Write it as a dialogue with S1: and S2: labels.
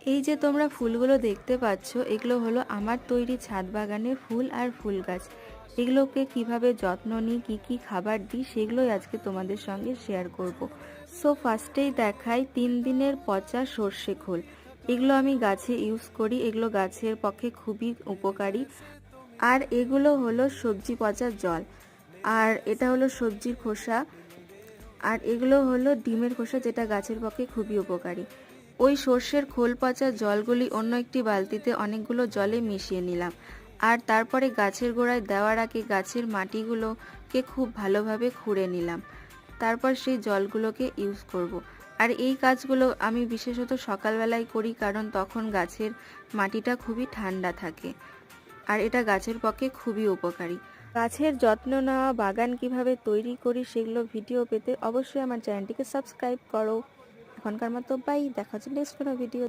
S1: এই যে তোমরা ফুলগুলো দেখতে পাচ্ছ, এগুলো হলো আমার তৈরি ছাদ বাগানের ফুল আর ফুল গাছ। এগুলোকে কিভাবে যত্ন নিই, কি কি খাবার দিই, সেগুলোই আজকে তোমাদের সঙ্গে শেয়ার করব। সো ফার্স্টেই দেখাই 3 দিনের পচা সর্ষে খোল। এগুলো আমি গাছে ইউজ করি, এগুলো গাছের পক্ষে খুবই উপকারী। আর এগুলো হলো সবজি পচার জল, আর এটা হলো সবজির খোসা, আর এগুলো হলো ডিমের খোসা, যেটা গাছের পক্ষে খুবই উপকারী। ওই সর্ষের খোল পচা জলগুলি অন্য একটি বালতিতে অনেকগুলো জলে মিশিয়ে নিলাম, আর তারপরে গাছের গোড়ায় দেওয়ার আগে গাছের মাটিগুলোকে খুব ভালোভাবে খুঁড়ে নিলাম। তারপর সেই জলগুলোকে ইউজ করব। আর এই কাজগুলো আমি বিশেষত সকালবেলায় করি, কারণ তখন গাছের মাটিটা খুবই ঠান্ডা থাকে, আর এটা গাছের পক্ষে খুবই উপকারী। গাছের যত্ন নেওয়া, বাগান কিভাবে তৈরি করি সেগুলো ভিডিও পেতে অবশ্যই আমার চ্যানেলটিকে সাবস্ক্রাইব করো। এখনকার মতো বাই, দেখা হচ্ছে নেক্সট কোনো ভিডিও।